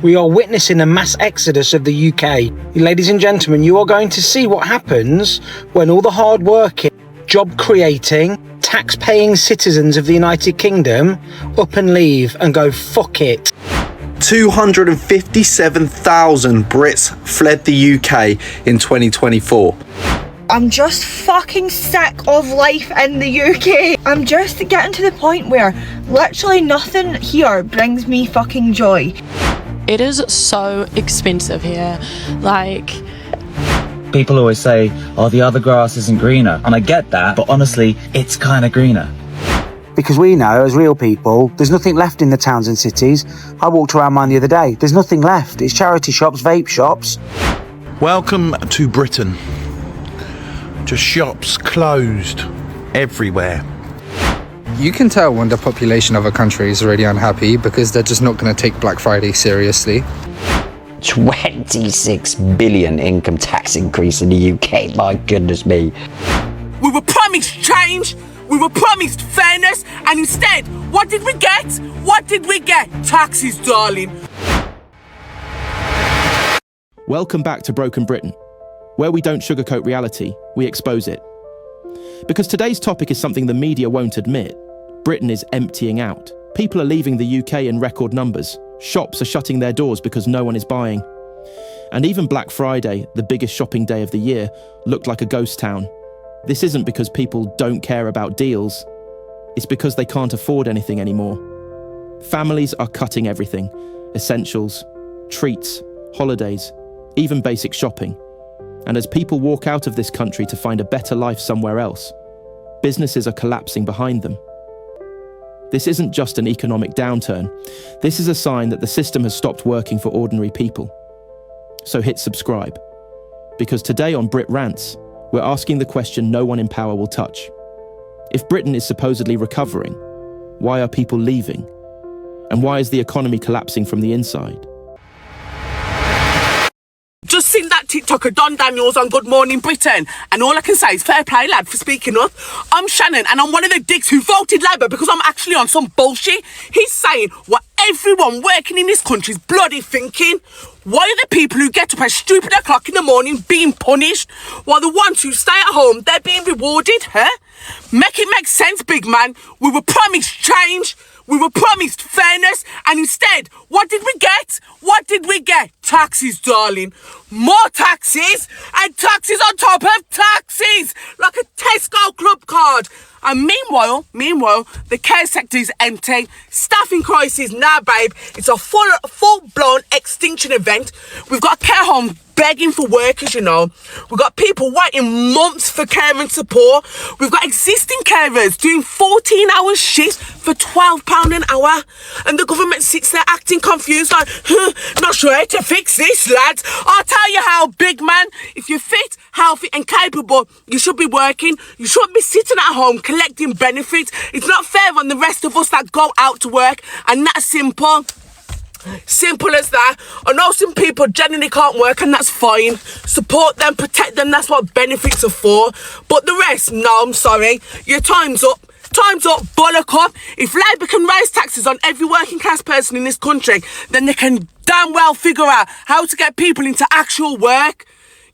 We are witnessing a mass exodus of the UK. Ladies and gentlemen, you are going to see what happens when all the hard-working, job-creating, tax-paying citizens of the United Kingdom up and leave and go, fuck it. 257,000 Brits fled the UK in 2024. I'm just fucking sick of life in the UK. I'm just getting to the point where literally nothing here brings me fucking joy. It is so expensive here. Like, people always say, oh, the other grass isn't greener. And I get that, but honestly, it's kind of greener. Because we know, as real people, there's nothing left in the towns and cities. I walked around mine the other day. There's nothing left. It's charity shops, vape shops. Welcome to Britain. Just shops closed everywhere. You can tell when the population of a country is already unhappy because they're just not going to take Black Friday seriously. 26 billion income tax increase in the UK, my goodness me. We were promised change, we were promised fairness, and instead, what did we get? What did we get? Taxes, darling. Welcome back to Broken Britain, where we don't sugarcoat reality, we expose it. Because today's topic is something the media won't admit. Britain is emptying out. People are leaving the UK in record numbers. Shops are shutting their doors because no one is buying. And even Black Friday, the biggest shopping day of the year, looked like a ghost town. This isn't because people don't care about deals. It's because they can't afford anything anymore. Families are cutting everything. Essentials, treats, holidays, even basic shopping. And as people walk out of this country to find a better life somewhere else, businesses are collapsing behind them. This isn't just an economic downturn. This is a sign that the system has stopped working for ordinary people. So hit subscribe. Because today on Brit Rants, we're asking the question no one in power will touch. If Britain is supposedly recovering, why are people leaving? And why is the economy collapsing from the inside? Just seen that TikToker Don Daniels on Good Morning Britain, and all I can say is fair play, lad, for speaking up. I'm Shannon, and I'm one of the dicks who voted Labour because I'm actually on some bullshit. He's saying what everyone working in this country is bloody thinking. Why are the people who get up at stupid o'clock in the morning being punished, while the ones who stay at home, they're being rewarded, huh? Make it make sense, big man. We were promised change. We were promised fairness, and instead, what did we get? What did we get? Taxes, darling. More taxes, and taxes on top of taxes, like a Tesco club card. And meanwhile, the care sector is empty. Staffing crisis, nah, babe. It's a full-blown extinction event. We've got a care home begging for workers, you know. We've got people waiting months for care and support. We've got existing carers doing 14-hour shifts for £12 an hour. And the government sits there acting confused, like, not sure how to fix this, lads. I'll tell you how, big man. If you're fit, healthy and capable, you should be working. You shouldn't be sitting at home collecting benefits. It's not fair on the rest of us that go out to work. And that's simple. Simple as that. I know some people generally can't work, and that's fine. Support them, protect them, that's what benefits are for. But the rest, no, I'm sorry. Your time's up. Time's up, bollock up. If Labour can raise taxes on every working class person in this country, then they can damn well figure out how to get people into actual work.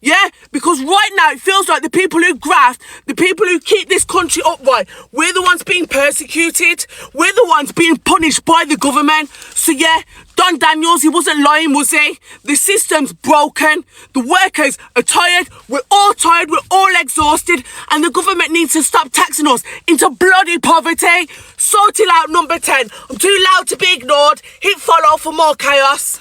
Yeah, because right now it feels like the people who graft, the people who keep this country upright, we're the ones being persecuted. We're the ones being punished by the government. So yeah, Don Daniels, he wasn't lying, was he? The system's broken. The workers are tired. We're all tired. We're all exhausted. And the government needs to stop taxing us into bloody poverty. Sort it out, number 10. I'm too loud to be ignored. Hit follow for more chaos.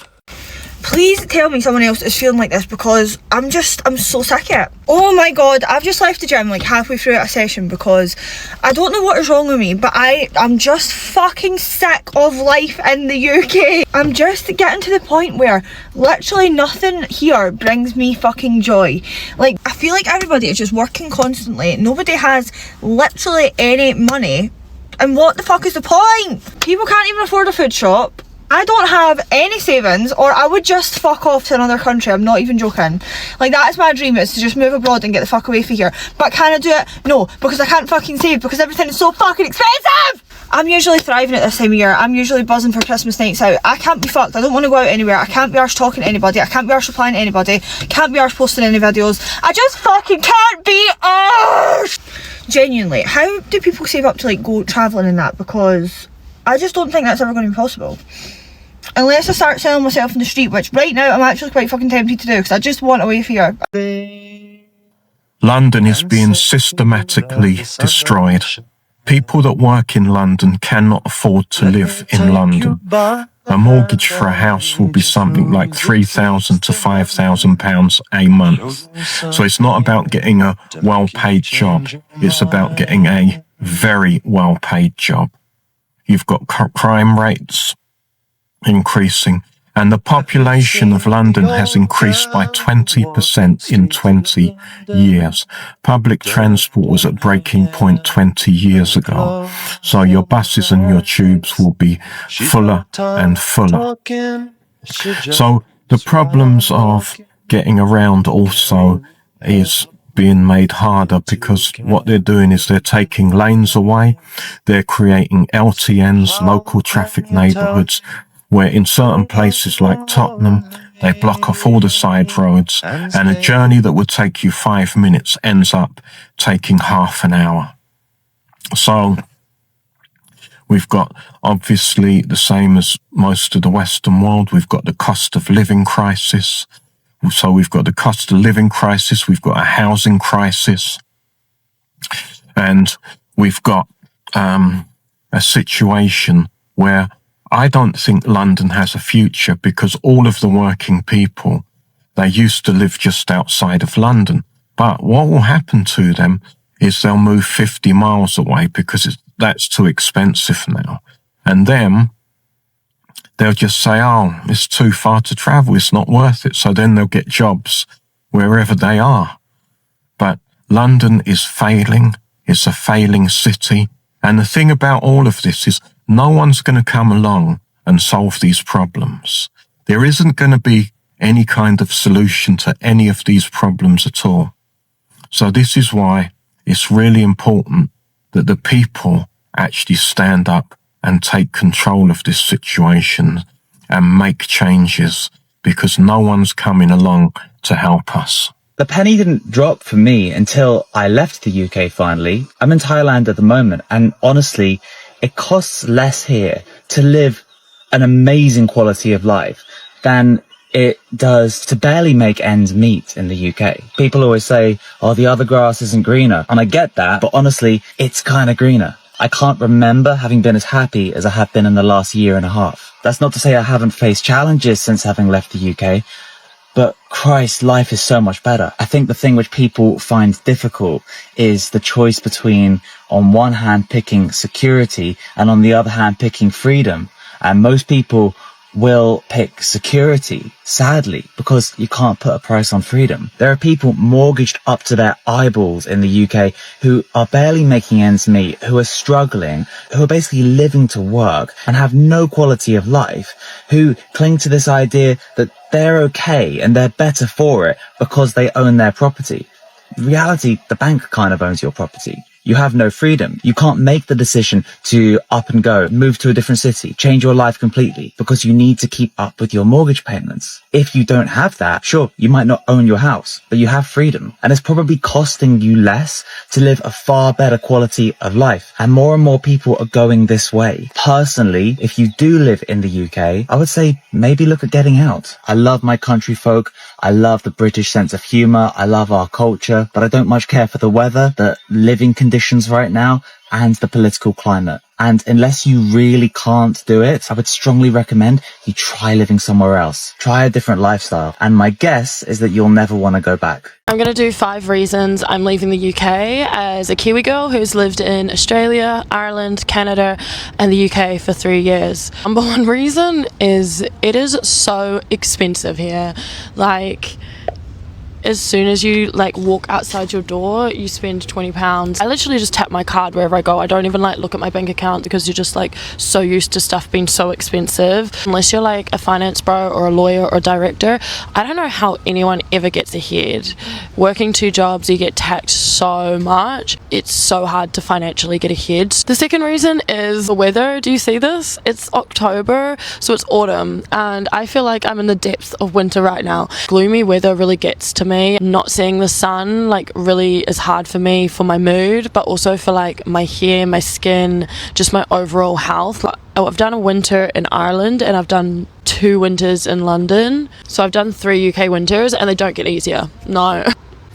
Please tell me someone else is feeling like this, because I'm so sick of it. Oh my god, I've just left the gym like halfway through a session because I don't know what is wrong with me, but I'm just fucking sick of life in the UK. I'm just getting to the point where literally nothing here brings me fucking joy. Like, I feel like everybody is just working constantly. Nobody has literally any money. And what the fuck is the point? People can't even afford a food shop. I don't have any savings, or I would just fuck off to another country. I'm not even joking. Like, that is my dream, is to just move abroad and get the fuck away from here. But can I do it? No, because I can't fucking save, because everything is so fucking expensive! I'm usually thriving at this time of year. I'm usually buzzing for Christmas nights out. I can't be fucked. I don't want to go out anywhere. I can't be arsed talking to anybody. I can't be arsed replying to anybody. Can't be arsed posting any videos. I just fucking can't be arsed! Genuinely, how do people save up to like go travelling and that? Because I just don't think that's ever going to be possible. Unless I start selling myself in the street, which right now I'm actually quite fucking tempted to do because I just want away from here. London is being systematically destroyed. People that work in London cannot afford to live in London. A mortgage for a house will be something like £3,000 to £5,000 a month. So it's not about getting a well-paid job. It's about getting a very well-paid job. You've got crime rates increasing, and the population of London has increased by 20% in 20 years. Public transport was at breaking point 20 years ago. So your buses and your tubes will be fuller and fuller. So the problems of getting around also is being made harder because what they're doing is they're taking lanes away. They're creating LTNs, local traffic neighbourhoods, where in certain places like Tottenham, they block off all the side roads, and a journey that would take you 5 minutes ends up taking half an hour. So we've got obviously the same as most of the Western world. We've got the cost of living crisis. So we've got the cost of living crisis. We've got a housing crisis, and we've got a situation where I don't think London has a future because all of the working people, they used to live just outside of London. But what will happen to them is they'll move 50 miles away because that's too expensive now. And then they'll just say, oh, it's too far to travel. It's not worth it. So then they'll get jobs wherever they are. But London is failing. It's a failing city. And the thing about all of this is no one's going to come along and solve these problems. There isn't going to be any kind of solution to any of these problems at all. So this is why it's really important that the people actually stand up and take control of this situation and make changes, because no one's coming along to help us. The penny didn't drop for me until I left the UK finally. I'm in Thailand at the moment, and honestly, it costs less here to live an amazing quality of life than it does to barely make ends meet in the UK. People always say, oh, the other grass isn't greener. And I get that, but honestly, it's kind of greener. I can't remember having been as happy as I have been in the last year and a half. That's not to say I haven't faced challenges since having left the UK, but Christ, life is so much better. I think the thing which people find difficult is the choice between, on one hand, picking security and on the other hand, picking freedom. And most people will pick security, sadly, because you can't put a price on freedom. There are people mortgaged up to their eyeballs in the UK who are barely making ends meet, who are struggling, who are basically living to work and have no quality of life, who cling to this idea that they're okay and they're better for it because they own their property. In reality, the bank kind of owns your property. You have no freedom. You can't make the decision to up and go, move to a different city, change your life completely because you need to keep up with your mortgage payments. If you don't have that, sure, you might not own your house, but you have freedom. And it's probably costing you less to live a far better quality of life. And more people are going this way. Personally, if you do live in the UK, I would say maybe look at getting out. I love my country folk. I love the British sense of humour. I love our culture, but I don't much care for the weather, the living conditions right now, and the political climate. And unless you really can't do it, I would strongly recommend you try living somewhere else. Try a different lifestyle. And my guess is that you'll never want to go back. I'm going to do 5 reasons I'm leaving the UK as a Kiwi girl who's lived in Australia, Ireland, Canada and the UK for 3 years. Number 1 reason is it is so expensive here. Like, as soon as you like walk outside your door, you spend £20. I literally just tap my card wherever I go. I don't even like look at my bank account because you're just like so used to stuff being so expensive. Unless you're like a finance bro or a lawyer or a director, I don't know how anyone ever gets ahead. Working 2 jobs, you get taxed so much. It's so hard to financially get ahead. The second reason is the weather. Do you see this? It's October, so it's autumn, and I feel like I'm in the depths of winter right now. Gloomy weather really gets to me. Not seeing the sun like really is hard for me, for my mood, but also for like my hair, my skin, just my overall health. Like, I've done a winter in Ireland and I've done 2 winters in London, so I've done 3 UK winters and they don't get easier. No.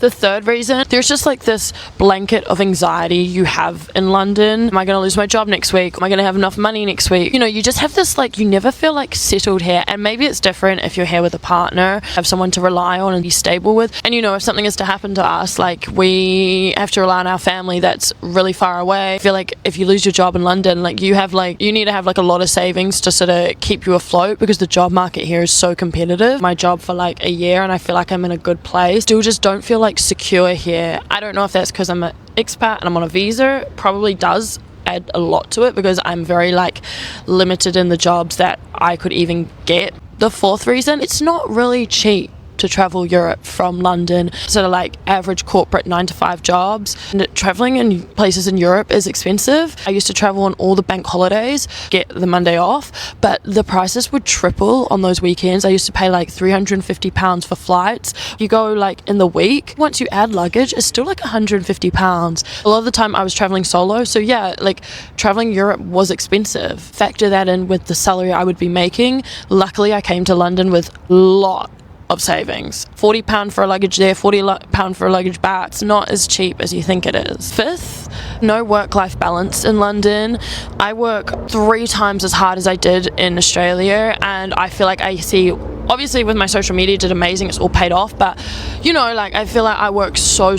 The third reason, there's just like this blanket of anxiety you have in London. Am I going to lose my job next week? Am I going to have enough money next week? You know, you just have this like, you never feel like settled here. And maybe it's different if you're here with a partner, have someone to rely on and be stable with. And you know, if something is to happen to us, like we have to rely on our family that's really far away. I feel like if you lose your job in London, like you need to have like a lot of savings to sort of keep you afloat because the job market here is so competitive. My job for like a year and I feel like I'm in a good place. Still just don't feel like secure here. I don't know if that's because I'm an expat and I'm on a visa. Probably does add a lot to it because I'm very like limited in the jobs that I could even get. The fourth reason, it's not really cheap to travel Europe from London, sort of like average corporate 9-to-5 jobs. And traveling in places in Europe is expensive. I used to travel on all the bank holidays, get the Monday off, but the prices would triple on those weekends. I used to pay like £350 for flights. You go like in the week, once you add luggage, it's still like £150. A lot of the time I was traveling solo, so yeah, like traveling Europe was expensive. Factor that in with the salary I would be making. Luckily I came to London with a lot of savings. £40 for a luggage there, £40 for a luggage back. It's not as cheap as you think it is. Fifth, no work-life balance in London. I work 3 times as hard as I did in Australia, and I feel like I see, obviously with my social media did amazing, it's all paid off, but you know, like I feel like I work so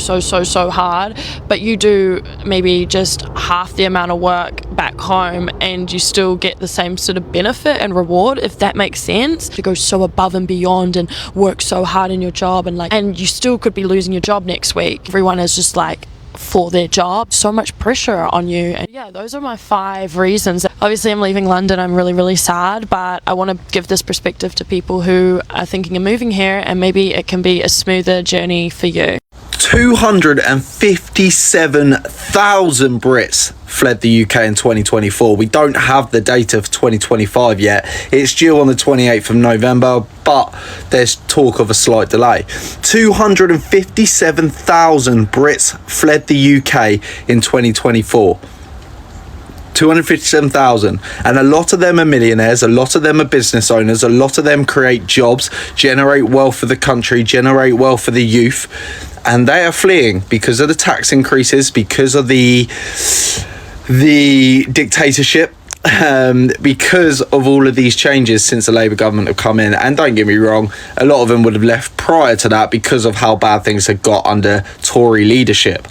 hard, but you do maybe just half the amount of work back home and you still get the same sort of benefit and reward, if that makes sense. To go so above and beyond and work so hard in your job and you still could be losing your job next week. Everyone is just like for their job, so much pressure on you. And yeah, those are my 5 reasons. Obviously I'm leaving London, I'm really sad, but I want to give this perspective to people who are thinking of moving here, and maybe it can be a smoother journey for you. 257,000 Brits fled the UK in 2024. We don't have the data for 2025 yet. It's due on the 28th of November, but there's talk of a slight delay. 257,000 Brits fled the UK in 2024. 257,000, and a lot of them are millionaires, a lot of them are business owners, a lot of them create jobs, generate wealth for the country, generate wealth for the youth, and they are fleeing because of the tax increases, because of the dictatorship, because of all of these changes since the Labour government have come in. And don't get me wrong, a lot of them would have left prior to that because of how bad things had got under Tory leadership.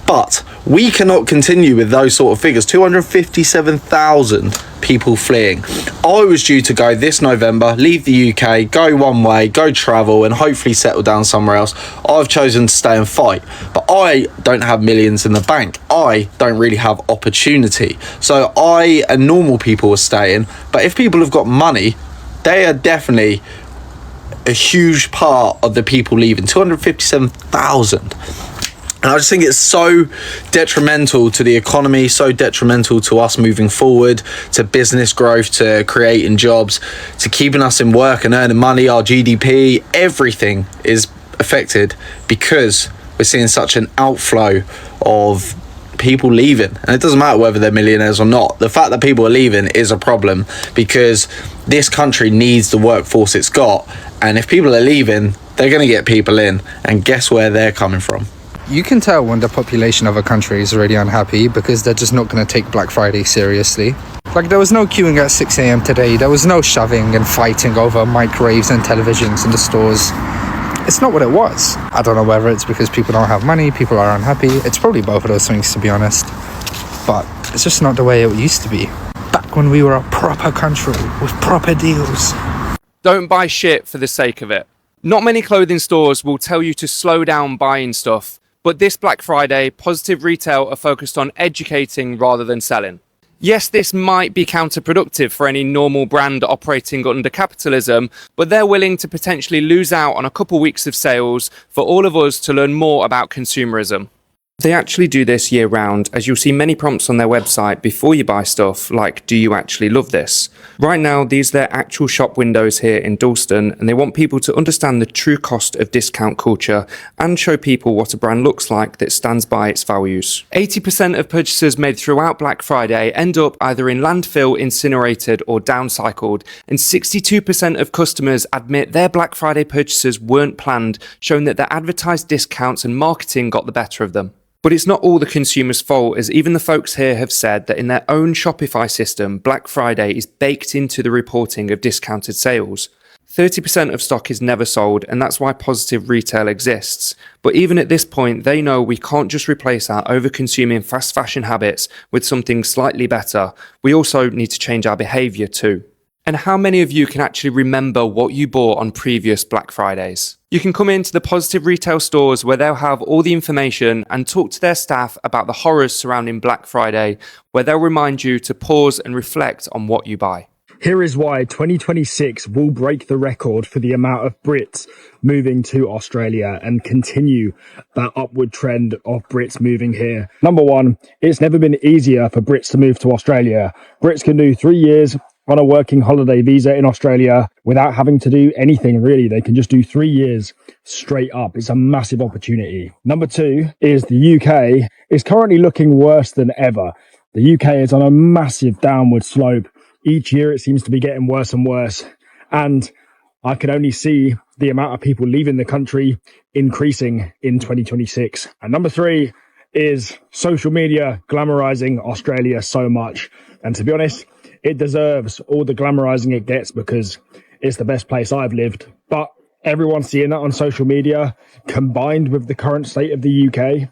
But we cannot continue with those sort of figures. 257,000 people fleeing. I was due to go this November, leave the UK, go one way, go travel and hopefully settle down somewhere else. I've chosen to stay and fight. But I don't have millions in the bank. I don't really have opportunity. So I and normal people are staying. But if people have got money, they are definitely a huge part of the people leaving. 257,000. And I just think it's so detrimental to the economy, so detrimental to us moving forward, to business growth, to creating jobs, to keeping us in work and earning money. Our GDP, everything is affected because we're seeing such an outflow of people leaving. And it doesn't matter whether they're millionaires or not. The fact that people are leaving is a problem because this country needs the workforce it's got. And if people are leaving, they're going to get people in. And guess where they're coming from? You can tell when the population of a country is already unhappy because they're just not going to take Black Friday seriously. Like, there was no queuing at 6 a.m. today. There was no shoving and fighting over microwaves and televisions in the stores. It's not what it was. I don't know whether it's because people don't have money, people are unhappy. It's probably both of those things, to be honest. But it's just not the way it used to be. Back when we were a proper country with proper deals. Don't buy shit for the sake of it. Not many clothing stores will tell you to slow down buying stuff, but this Black Friday, Positive Retail are focused on educating rather than selling. Yes, this might be counterproductive for any normal brand operating under capitalism, but they're willing to potentially lose out on a couple weeks of sales for all of us to learn more about consumerism. They actually do this year round, as you'll see many prompts on their website before you buy stuff like, do you actually love this? Right now, these are their actual shop windows here in Dalston, and they want people to understand the true cost of discount culture and show people what a brand looks like that stands by its values. 80% of purchases made throughout Black Friday end up either in landfill, incinerated or downcycled, and 62% of customers admit their Black Friday purchases weren't planned, showing that their advertised discounts and marketing got the better of them. But it's not all the consumer's fault, as even the folks here have said that in their own Shopify system, Black Friday is baked into the reporting of discounted sales. 30% of stock is never sold, and that's why Positive Retail exists. But even at this point, they know we can't just replace our over-consuming fast fashion habits with something slightly better. We also need to change our behaviour too. And how many of you can actually remember what you bought on previous Black Fridays? You can come into the Positive Retail stores where they'll have all the information and talk to their staff about the horrors surrounding Black Friday, where they'll remind you to pause and reflect on what you buy. Here is why 2026 will break the record for the amount of Brits moving to Australia and continue that upward trend of Brits moving here. Number one, it's never been easier for Brits to move to Australia. Brits can do 3 years on a working holiday visa in Australia without having to do anything really. They can just do 3 years straight up. It's a massive opportunity. Number two is the UK is currently looking worse than ever. The UK is on a massive downward slope. Each year it seems to be getting worse and worse. And I can only see the amount of people leaving the country increasing in 2026. And number three is social media glamorizing Australia so much. And to be honest, it deserves all the glamorizing it gets because it's the best place I've lived. But everyone's seeing that on social media, combined with the current state of the UK.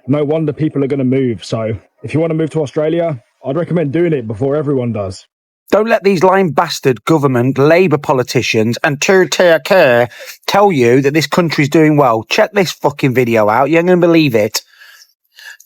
No wonder people are going to move. So if you want to move to Australia, I'd recommend doing it before everyone does. Don't let these lying bastard government, Labour politicians and two-tier care tell you that this country's doing well. Check this fucking video out. You ain't going to believe it.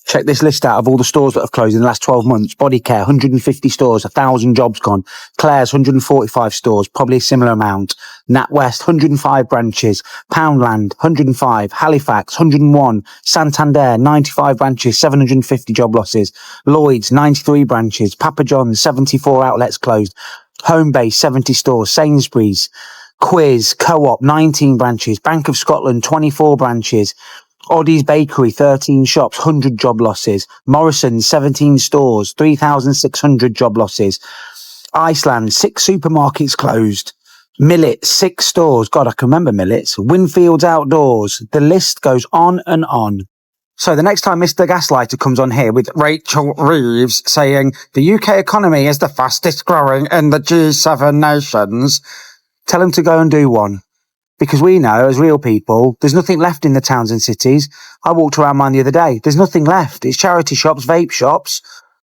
Check this list out of all the stores that have closed in the last 12 months. Body Care, 150 stores, 1,000 jobs gone. Claire's, 145 stores, probably a similar amount. NatWest, 105 branches. Poundland, 105. Halifax, 101. Santander, 95 branches, 750 job losses. Lloyd's, 93 branches. Papa John's, 74 outlets closed. Homebase, 70 stores. Sainsbury's, Quiz, Co-op, 19 branches. Bank of Scotland, 24 branches. Oddie's Bakery, 13 shops, 100 job losses. Morrison's, 17 stores, 3,600 job losses. Iceland, 6 supermarkets closed. Millet, 6 stores. God, I can remember Millet's. Winfield's Outdoors. The list goes on and on. So the next time Mr. Gaslighter comes on here with Rachel Reeves saying the UK economy is the fastest growing in the G7 nations, tell him to go and do one. Because we know, as real people, there's nothing left in the towns and cities. I walked around mine the other day. There's nothing left. It's charity shops, vape shops,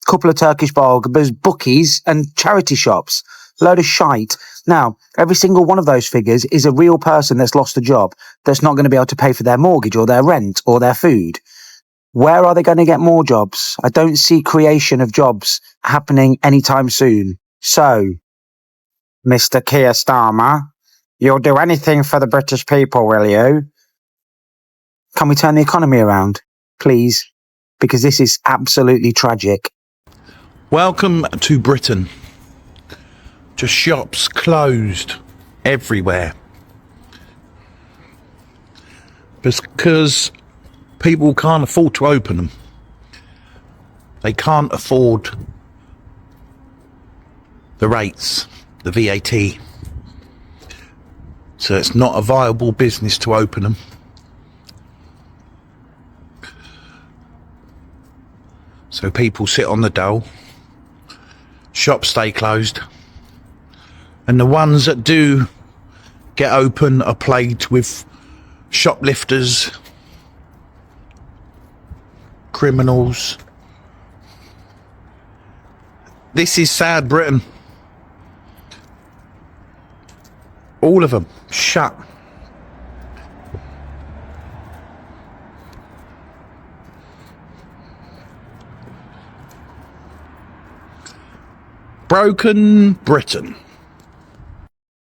a couple of Turkish bars, bookies, and charity shops. Load of shite. Now, every single one of those figures is a real person that's lost a job, that's not going to be able to pay for their mortgage or their rent or their food. Where are they going to get more jobs? I don't see creation of jobs happening anytime soon. So, Mr. Keir Starmer, you'll do anything for the British people, will you? Can we turn the economy around, please? Because this is absolutely tragic. Welcome to Britain. Just shops closed everywhere. Because people can't afford to open them. They can't afford the rates, the VAT. So it's not a viable business to open them. So people sit on the dole, shops stay closed, and the ones that do get open are plagued with shoplifters, criminals. This is sad Britain. All of them shut Broken Britain.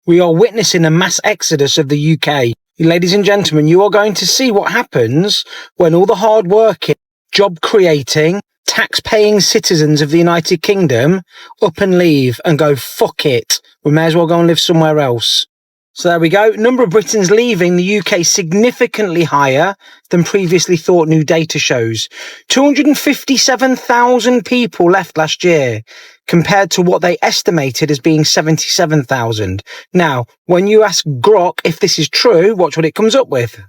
We are witnessing a mass exodus of the UK. Ladies and gentlemen, you are going to see what happens when all the hard-working, job-creating, tax-paying citizens of the United Kingdom up and leave and go, fuck it, we may as well go and live somewhere else. So there we go. Number of Britons leaving the UK significantly higher than previously thought, new data shows. 257,000 people left last year, compared to what they estimated as being 77,000. Now, when you ask Grok if this is true, watch what it comes up with.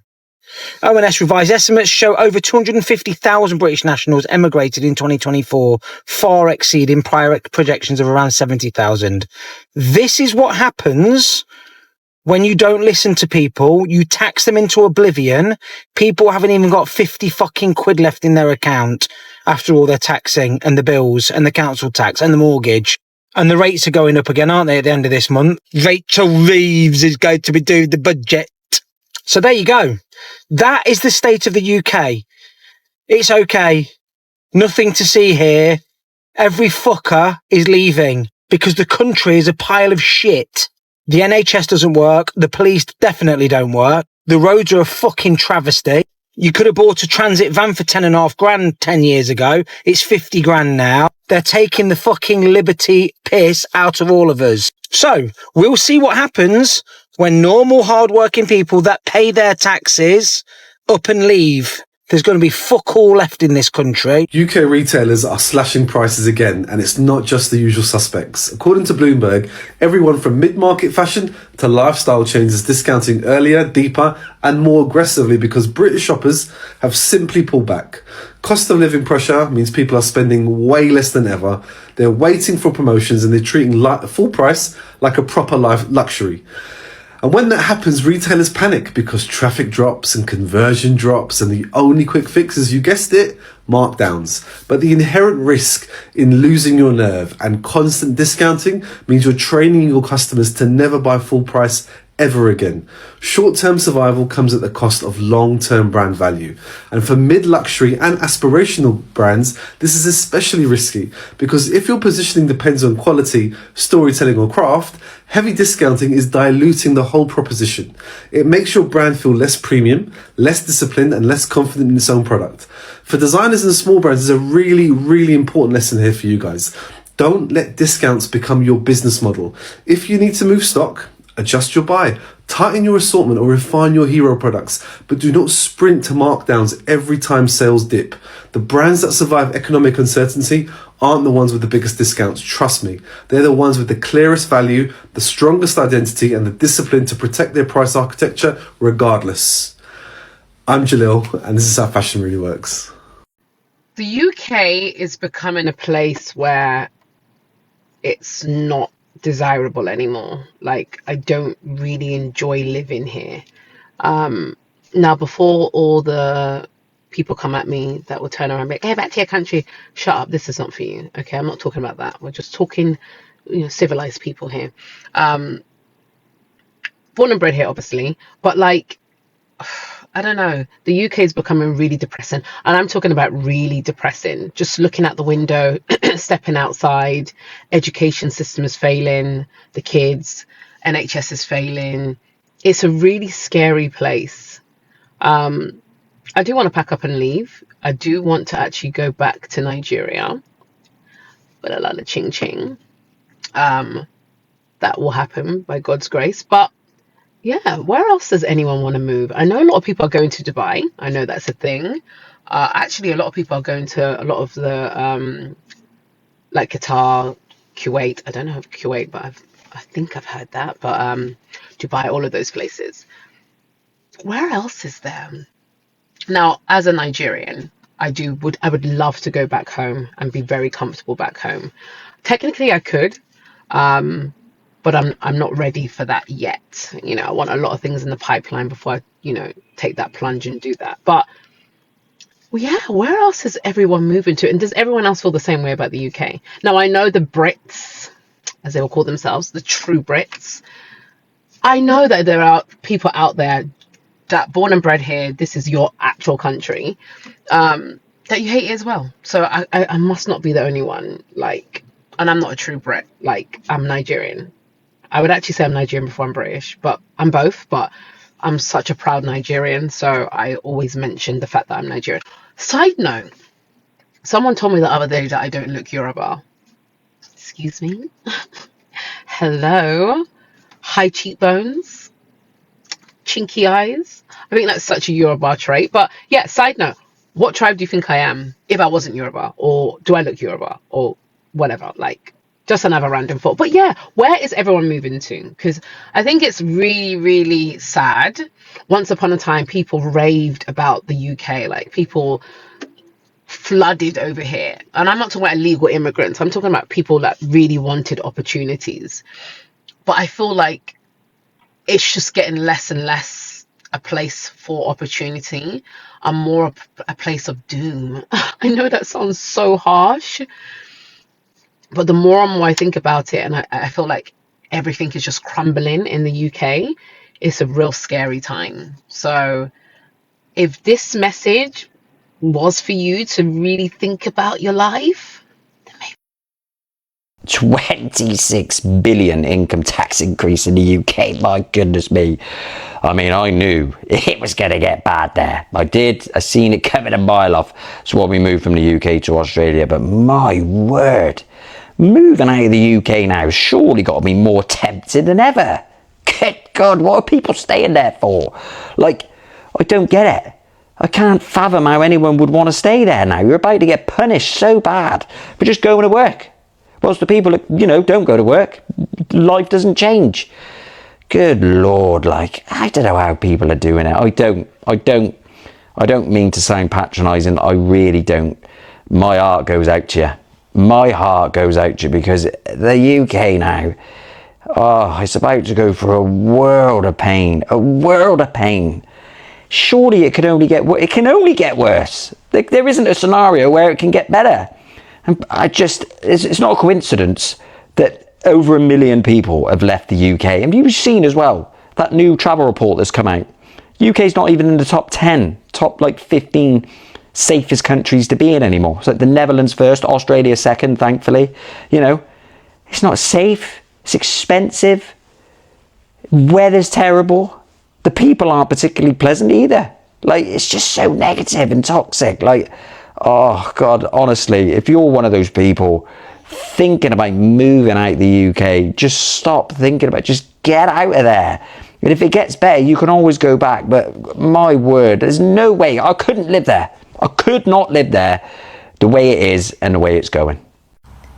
ONS revised estimates show over 250,000 British nationals emigrated in 2024, far exceeding prior projections of around 70,000. This is what happens when you don't listen to people. You tax them into oblivion. People haven't even got 50 fucking quid left in their account after all their taxing and the bills and the council tax and the mortgage. And the rates are going up again, aren't they, at the end of this month? Rachel Reeves is going to be doing the budget. So there you go. That is the state of the UK. It's okay. Nothing to see here. Every fucker is leaving because the country is a pile of shit. The NHS doesn't work. The police definitely don't work. The roads are a fucking travesty. You could have bought a transit van for 10.5 grand 10 years ago. It's 50 grand now. They're taking the fucking liberty piss out of all of us. So we'll see what happens when normal hard-working people that pay their taxes up and leave. There's going to be fuck all left in this country. UK retailers are slashing prices again, and it's not just the usual suspects. According to Bloomberg, everyone from mid-market fashion to lifestyle chains is discounting earlier, deeper, and more aggressively because British shoppers have simply pulled back. Cost of living pressure means people are spending way less than ever. They're waiting for promotions and they're treating full price like a proper life luxury. And when that happens, retailers panic because traffic drops and conversion drops, and the only quick fix is, you guessed it, markdowns. But the inherent risk in losing your nerve and constant discounting means you're training your customers to never buy full price ever again. Short-term survival comes at the cost of long-term brand value. And for mid-luxury and aspirational brands, this is especially risky because if your positioning depends on quality, storytelling or craft, heavy discounting is diluting the whole proposition. It makes your brand feel less premium, less disciplined and less confident in its own product. For designers and small brands, there's a really, really important lesson here for you guys. Don't let discounts become your business model. If you need to move stock, adjust your buy, tighten your assortment or refine your hero products, but do not sprint to markdowns every time sales dip. The brands that survive economic uncertainty aren't the ones with the biggest discounts, trust me. They're the ones with the clearest value, the strongest identity and the discipline to protect their price architecture regardless. I'm Jalil and this is how fashion really works. The UK is becoming a place where it's not desirable anymore. Like, I don't really enjoy living here. Now, before all the people come at me that will turn around and be like, hey, back to your country, shut up, this is not for you. Okay, I'm not talking about that. We're just talking, civilized people here. Born and bred here, obviously, but like, I don't know, the UK is becoming really depressing, and I'm talking about really depressing. Just looking out the window, stepping outside, education system is failing, the kids, NHS is failing. It's a really scary place. I do want to pack up and leave. I do want to actually go back to Nigeria, but a lot of ching ching. That will happen by God's grace, but yeah, where else does anyone want to move? I know a lot of people are going to Dubai. I know that's a thing. Actually, a lot of people are going to a lot of the, like Qatar, Kuwait. I don't know of Kuwait, but I think I've heard that. But Dubai, all of those places. Where else is there? Now, as a Nigerian, I would love to go back home and be very comfortable back home. Technically, I could. But I'm not ready for that yet. I want a lot of things in the pipeline before I, take that plunge and do that. But yeah, where else is everyone moving to? And does everyone else feel the same way about the UK? Now, I know the Brits, as they will call themselves, the true Brits. I know that there are people out there that born and bred here, this is your actual country, that you hate it as well. So I must not be the only one. Like, and I'm not a true Brit. Like, I'm Nigerian. I would actually say I'm Nigerian before I'm British, but I'm both. But I'm such a proud Nigerian, so I always mention the fact that I'm Nigerian. Side note, someone told me the other day that I don't look Yoruba. Excuse me? Hello? High cheekbones? Chinky eyes? I think that's such a Yoruba trait. But yeah, side note, what tribe do you think I am if I wasn't Yoruba? Or do I look Yoruba? Or whatever, like, just another random thought. But yeah, where is everyone moving to? Because I think it's really, really sad. Once upon a time, people raved about the UK, like people flooded over here. And I'm not talking about illegal immigrants, I'm talking about people that really wanted opportunities. But I feel like it's just getting less and less a place for opportunity and more a place of doom. I know that sounds so harsh, but the more and more I think about it, and I feel like everything is just crumbling in the UK, it's a real scary time. So if this message was for you to really think about your life, 26 billion income tax increase in the UK. My goodness me. I mean, I knew it was going to get bad there. I seen it coming a mile off. That's why we moved from the UK to Australia. But my word, moving out of the UK now has surely got to be more tempting than ever. Good God, what are people staying there for? Like, I don't get it. I can't fathom how anyone would want to stay there now. You're about to get punished so bad for just going to work. Whilst the people that, don't go to work, life doesn't change. Good Lord, like, I don't know how people are doing it. I don't mean to sound patronising. I really don't. My heart goes out to you. My heart goes out to you, because the UK now, it's about to go for a world of pain. A world of pain. Surely it can only get worse. There isn't a scenario where it can get better. And it's not a coincidence that over 1 million people have left the UK. And you've seen as well, that new travel report that's come out. UK's not even in the top 10, top 15 safest countries to be in anymore. It's like the Netherlands first, Australia second, thankfully. It's not safe, it's expensive, weather's terrible, the people aren't particularly pleasant either. Like, it's just so negative and toxic. Like, oh God, honestly, if you're one of those people thinking about moving out the UK, just stop thinking about it. Just get out of there. And if it gets better, you can always go back. But my word, there's no way. I couldn't live there. I could not live there the way it is and the way it's going.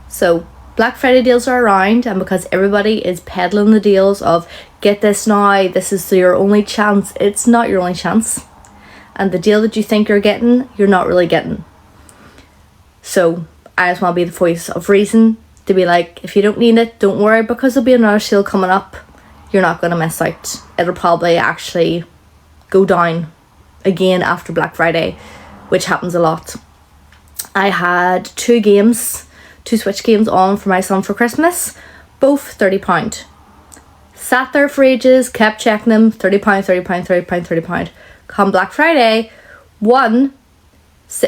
So Black Friday deals are around, and because everybody is peddling the deals of get this now, this is your only chance, it's not your only chance. And the deal that you think you're getting, you're not really getting. So I just want to be the voice of reason, to be like, if you don't need it, don't worry, because there'll be another sale coming up. You're not going to miss out. It'll probably actually go down again after Black Friday, which happens a lot. I had two Switch games on for my son for Christmas, both £30. Sat there for ages, kept checking them, £30, £30. Come Black Friday, one,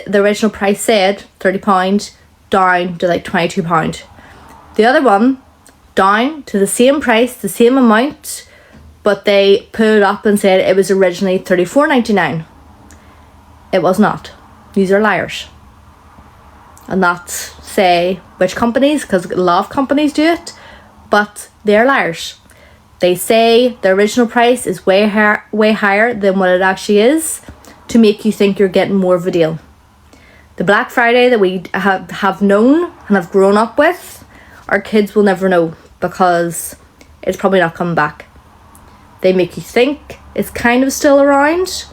the original price said £30, down to like £22. The other one, down to the same price, the same amount, but they put it up and said it was originally $34.99. It was not. These are liars. And not say which companies, because a lot of companies do it, but they're liars. They say the original price is way higher than what it actually is, to make you think you're getting more of a deal. The Black Friday that we have known and have grown up with, our kids will never know, because it's probably not coming back. They make you think it's kind of still around,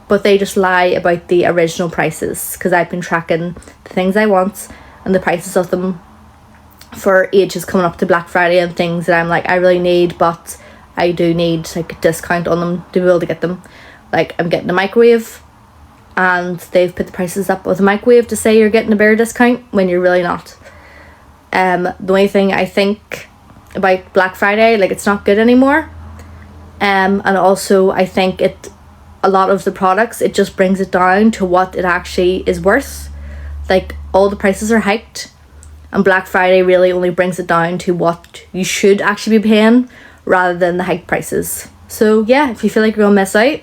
but they just lie about the original prices, because I've been tracking the things I want and the prices of them for ages coming up to Black Friday, and things that I'm like, I really need, but I do need like a discount on them to be able to get them. Like, I'm getting a microwave, and they've put the prices up with a microwave to say you're getting a bigger discount when you're really not. The only thing I think about Black Friday, like, it's not good anymore. And also I think a lot of the products, it just brings it down to what it actually is worth. Like, all the prices are hiked, And Black Friday really only brings it down to what you should actually be paying rather than the hike prices. So yeah, if you feel like you're gonna miss out,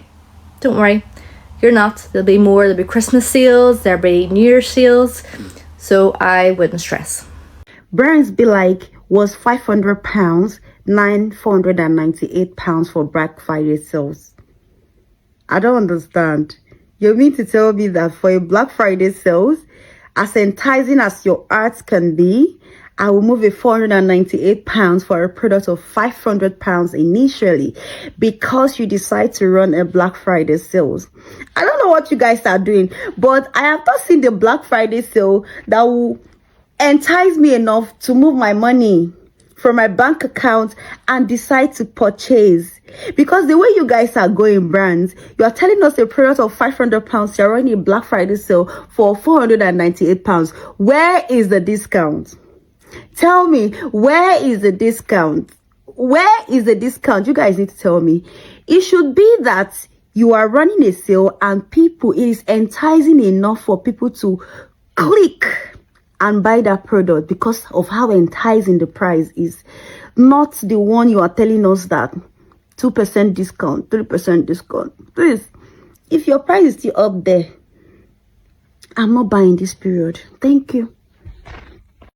don't worry, you're not. There'll be more, there'll be Christmas sales, there'll be New Year's sales, so I wouldn't stress. Brands be like, was £500, £998 for Black Friday sales. I don't understand. You mean to tell me that for a Black Friday sales, as enticing as your art can be, I will move a £498 for a product of £500 initially because you decide to run a Black Friday sales. I don't know what you guys are doing, but I have not seen the Black Friday sale that will entice me enough to move my money from my bank account and decide to purchase. Because the way you guys are going, brands, you are telling us a product of £500, you're running a Black Friday sale for £498. Where is the discount? Tell me, where is the discount? Where is the discount? You guys need to tell me. It should be that you are running a sale and people, it is enticing enough for people to click and buy that product because of how enticing the price is. Not the one you are telling us that 2% discount, 3% discount. Please, if your price is still up there, I'm not buying this period. Thank you.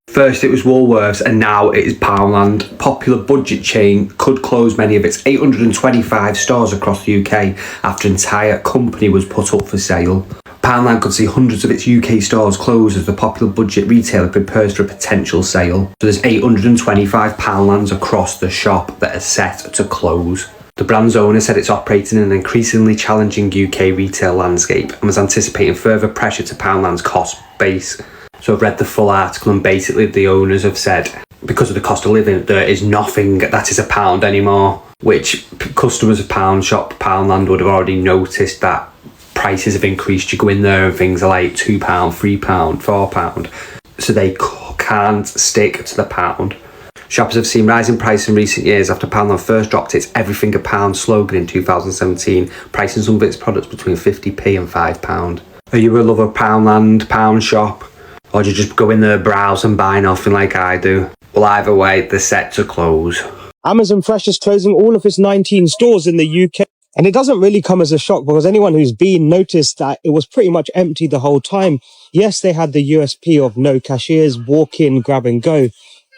First it was Woolworths and now it is Poundland. Popular budget chain could close many of its 825 stores across the UK after an entire company was put up for sale. Poundland could see hundreds of its UK stores close as the popular budget retailer prepares for a potential sale. So there's 825 Poundlands across the shop that are set to close. The brand's owner said it's operating in an increasingly challenging UK retail landscape and was anticipating further pressure to Poundland's cost base. So I've read the full article and basically the owners have said because of the cost of living there is nothing that is a pound anymore, which customers of Poundland would have already noticed that prices have increased. You go in there and things are like £2, £3, £4, so they can't stick to the pound. Shoppers have seen rising prices in recent years after Poundland first dropped its everything a pound slogan in 2017, pricing some of its products between 50p and £5. Are you a lover of Poundland, Pound Shop? Or do you just go in there, browse and buy nothing like I do? Well, either way, they're set to close. Amazon Fresh is closing all of its 19 stores in the UK. And it doesn't really come as a shock because anyone who's been noticed that it was pretty much empty the whole time. Yes, they had the USP of no cashiers, walk in, grab and go.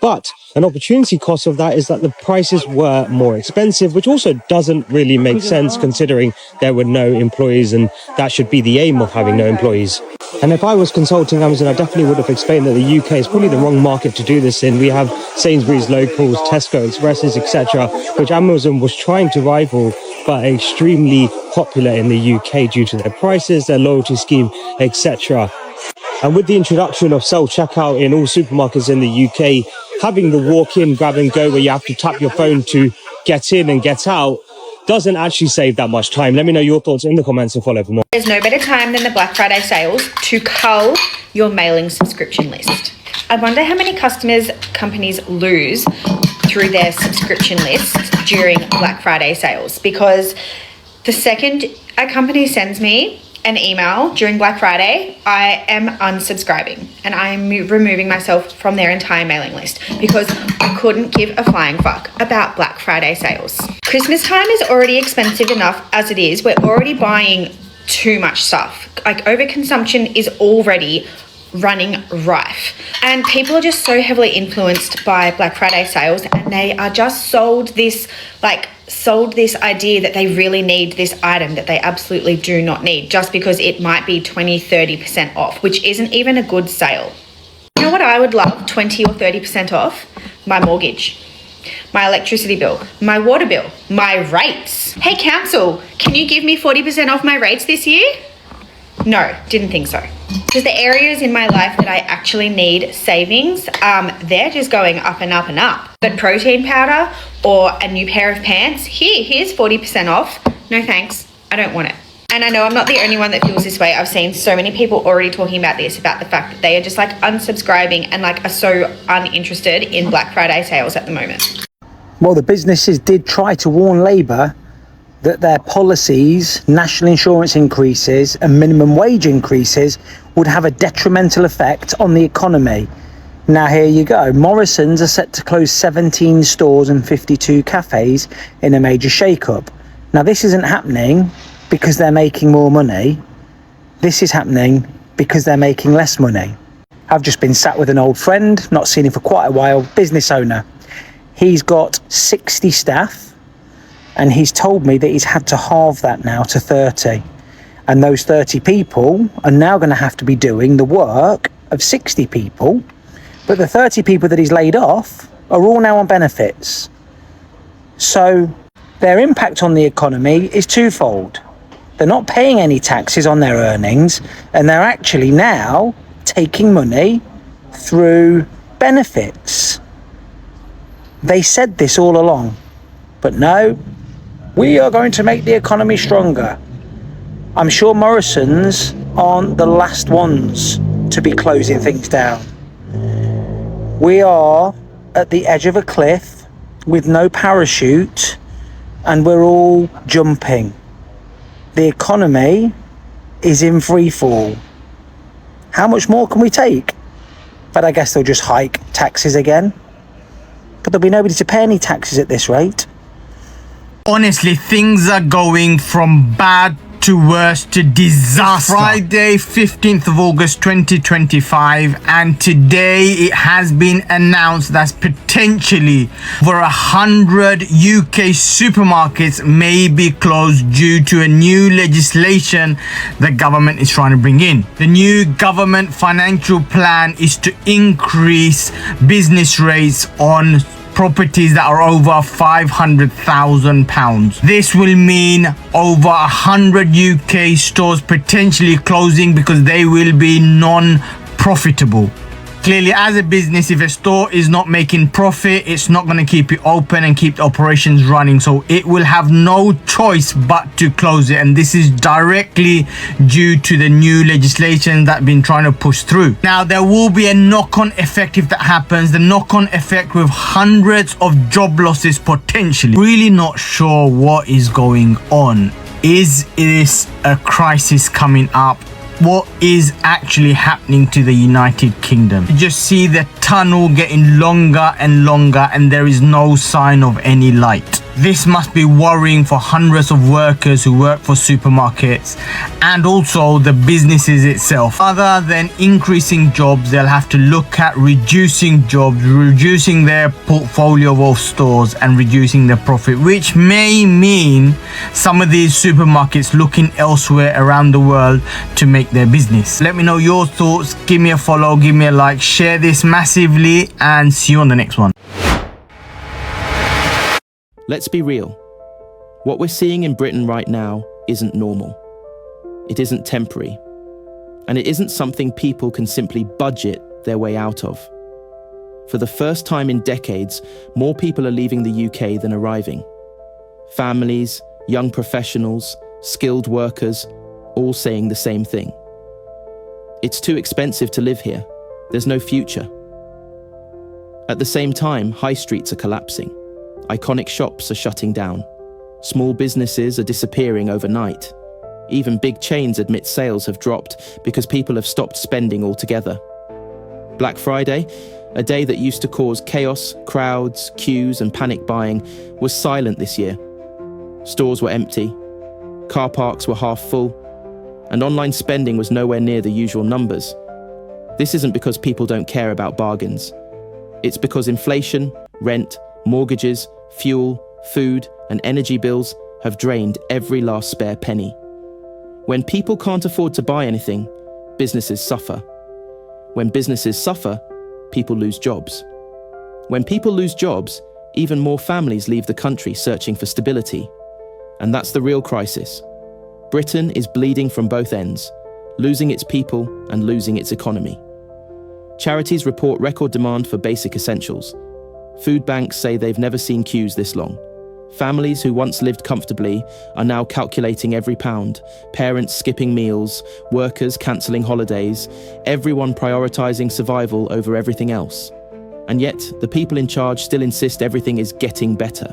But an opportunity cost of that is that the prices were more expensive, which also doesn't really make sense considering there were no employees, and that should be the aim of having no employees. And if I was consulting Amazon, I definitely would have explained that the UK is probably the wrong market to do this in. We have Sainsbury's locals, Tesco Expresses, etc., which Amazon was trying to rival, but extremely popular in the UK due to their prices, their loyalty scheme, etc. And with the introduction of self-checkout in all supermarkets in the UK, having the walk-in, grab-and-go where you have to tap your phone to get in and get out doesn't actually save that much time. Let me know your thoughts in the comments and follow for more. There's no better time than the Black Friday sales to cull your mailing subscription list. I wonder how many customers companies lose through their subscription list during Black Friday sales, because the second a company sends me an email during Black Friday, I am unsubscribing and I am removing myself from their entire mailing list because I couldn't give a flying fuck about Black Friday sales. Christmas time is already expensive enough as it is. We're already buying too much stuff. Like, overconsumption is already running rife, and people are just so heavily influenced by Black Friday sales, and they are just sold this idea that they really need this item that they absolutely do not need, just because it might be 20-30% off, which isn't even a good sale. You know what I would love 20 or 30% off? My mortgage, my electricity bill, my water bill, my rates. Hey council, can you give me 40% off my rates this year? No, didn't think so. Because the areas in my life that I actually need savings, they're just going up and up and up. But protein powder or a new pair of pants, here's 40% off. No thanks, I don't want it. And I know I'm not the only one that feels this way. I've seen so many people already talking about this, about the fact that they are just like unsubscribing and like are so uninterested in Black Friday sales at the moment. Well, the businesses did try to warn Labour that their policies, national insurance increases and minimum wage increases would have a detrimental effect on the economy. Now here you go. Morrison's are set to close 17 stores and 52 cafes in a major shake-up. Now this isn't happening because they're making more money. This is happening because they're making less money. I've just been sat with an old friend, not seen him for quite a while, business owner. He's got 60 staff and he's told me that he's had to halve that now to 30. And those 30 people are now going to have to be doing the work of 60 people. But the 30 people that he's laid off are all now on benefits. So their impact on the economy is twofold. They're not paying any taxes on their earnings, and they're actually now taking money through benefits. They said this all along, but no, we are going to make the economy stronger. I'm sure Morrison's aren't the last ones to be closing things down. We are at the edge of a cliff with no parachute and we're all jumping. The economy is in free fall. How much more can we take? But I guess they'll just hike taxes again. But there'll be nobody to pay any taxes at this rate. Honestly, things are going from bad to worse to disaster. Friday, 15th of August 2025, and today it has been announced that potentially over 100 UK supermarkets may be closed due to a new legislation the government is trying to bring in. The new government financial plan is to increase business rates on properties that are over £500,000. This will mean over 100 UK stores potentially closing because they will be non-profitable. Clearly, as a business, if a store is not making profit, it's not going to keep it open and keep the operations running. So it will have no choice but to close it. And this is directly due to the new legislation that's been trying to push through. Now, there will be a knock-on effect if that happens. The knock-on effect with hundreds of job losses potentially. Really not sure what is going on. Is this a crisis coming up? What is actually happening to the United Kingdom? You just see the tunnel getting longer and longer and there is no sign of any light. This must be worrying for hundreds of workers who work for supermarkets and also the businesses itself. Other than increasing jobs, they'll have to look at reducing jobs, reducing their portfolio of stores and reducing their profit, which may mean some of these supermarkets looking elsewhere around the world to make their business. Let me know your thoughts, give me a follow, give me a like, share this massively and see you on the next one. Let's be real. What we're seeing in Britain right now isn't normal. It isn't temporary. And it isn't something people can simply budget their way out of. For the first time in decades, more people are leaving the UK than arriving. Families, young professionals, skilled workers, all saying the same thing. It's too expensive to live here. There's no future. At the same time, high streets are collapsing. Iconic shops are shutting down. Small businesses are disappearing overnight. Even big chains admit sales have dropped because people have stopped spending altogether. Black Friday, a day that used to cause chaos, crowds, queues and panic buying, was silent this year. Stores were empty. Car parks were half full. And online spending was nowhere near the usual numbers. This isn't because people don't care about bargains. It's because inflation, rent, mortgages, fuel, food, and energy bills have drained every last spare penny. When people can't afford to buy anything, businesses suffer. When businesses suffer, people lose jobs. When people lose jobs, even more families leave the country searching for stability. And that's the real crisis. Britain is bleeding from both ends, losing its people and losing its economy. Charities report record demand for basic essentials. Food banks say they've never seen queues this long. Families who once lived comfortably are now calculating every pound, parents skipping meals, workers cancelling holidays, everyone prioritising survival over everything else. And yet, the people in charge still insist everything is getting better.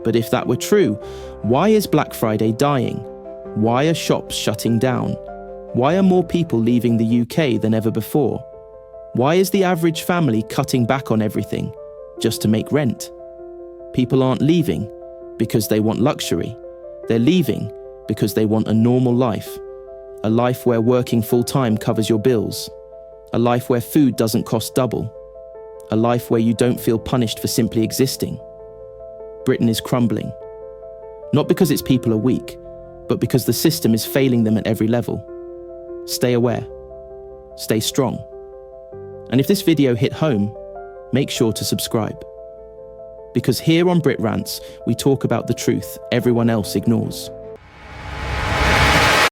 But if that were true, why is Black Friday dying? Why are shops shutting down? Why are more people leaving the UK than ever before? Why is the average family cutting back on everything just to make rent? People aren't leaving because they want luxury. They're leaving because they want a normal life. A life where working full-time covers your bills. A life where food doesn't cost double. A life where you don't feel punished for simply existing. Britain is crumbling. Not because its people are weak, but because the system is failing them at every level. Stay aware. Stay strong. And if this video hit home, make sure to subscribe. Because here on Brit Rants, we talk about the truth everyone else ignores.